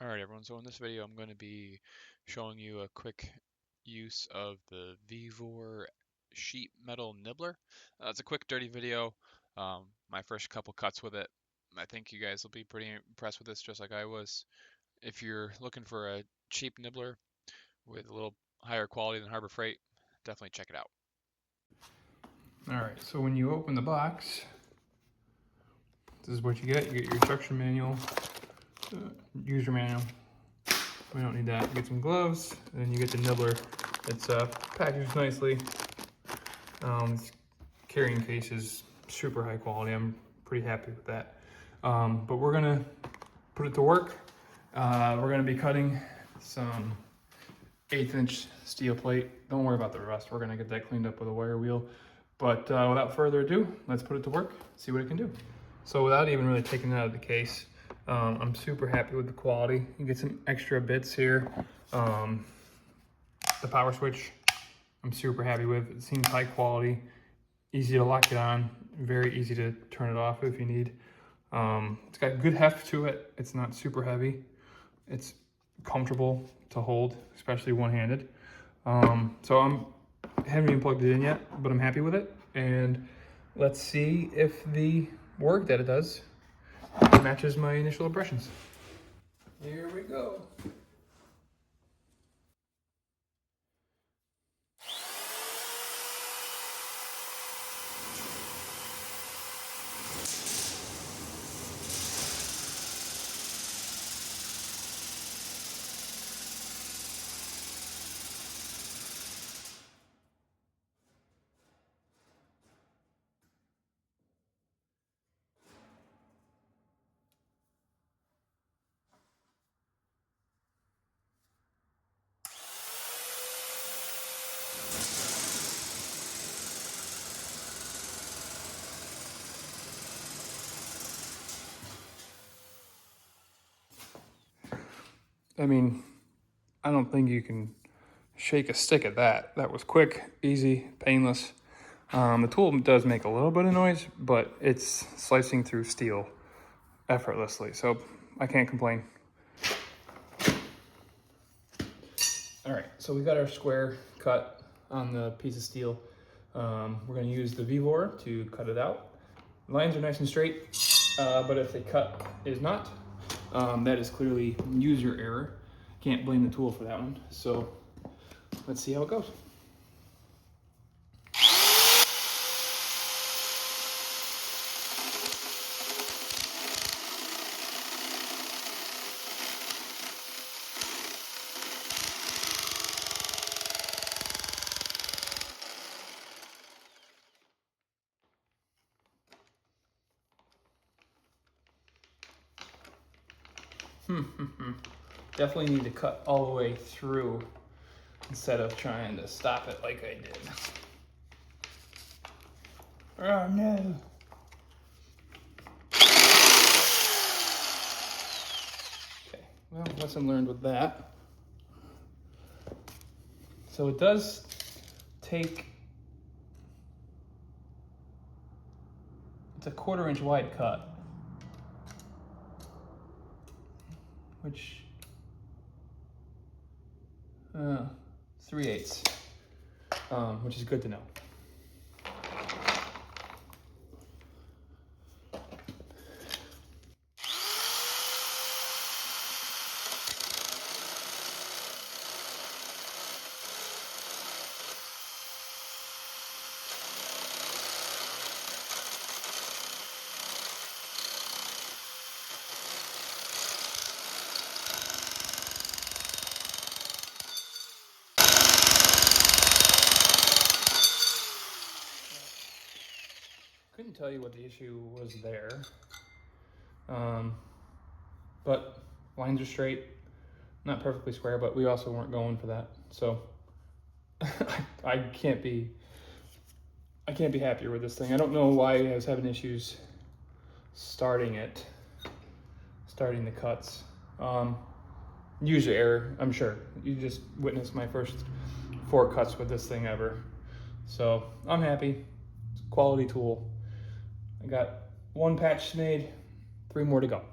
Alright everyone, so in this video I'm going to be showing you a quick use of the Vevor Sheetmetal Nibbler. It's a quick dirty video, my first couple cuts with it. I think you guys will be pretty impressed with this just like I was. If you're looking for a cheap nibbler with a little higher quality than Harbor Freight, definitely check it out. Alright, so when you open the box, this is what you get. You get your instruction manual, user manual. We don't need that. You get some gloves, and then you get the nibbler. It's packaged nicely. This carrying case is super high quality. I'm pretty happy with that. But we're gonna put it to work. We're gonna be cutting some 1/8 inch steel plate. Don't worry about the rust. We're gonna get that cleaned up with a wire wheel. But without further ado, let's put it to work, see what it can do. So without even really taking it out of the case, I'm super happy with the quality. You get some extra bits here. The power switch, I'm super happy with. It seems high quality, easy to lock it on, very easy to turn it off if you need. It's got good heft to it. It's not super heavy. It's comfortable to hold, especially one-handed. So I haven't even plugged it in yet, but I'm happy with it. And let's see if the work that it does matches my initial impressions. Here we go. I mean, I don't think you can shake a stick at that. That was quick, easy, painless. The tool does make a little bit of noise, but it's slicing through steel effortlessly, so I can't complain. All right, so we got our square cut on the piece of steel. We're gonna use the Vevor to cut it out. The lines are nice and straight, but if the cut is not, that is clearly user error. Can't blame the tool for that one. So let's see how it goes. Definitely need to cut all the way through instead of trying to stop it like I did. Oh no. Okay, well, lesson learned with that. So it does take, it's a 1/4 inch wide cut, which 3/8, which is good to know. Couldn't tell you what the issue was there, but lines are straight, not perfectly square, but we also weren't going for that, so I can't be happier with this thing. I don't know why I was having issues starting the cuts. User error, I'm sure. You just witnessed my first 4 cuts with this thing ever, so I'm happy. It's a quality tool. I got 1 patch made, 3 more to go.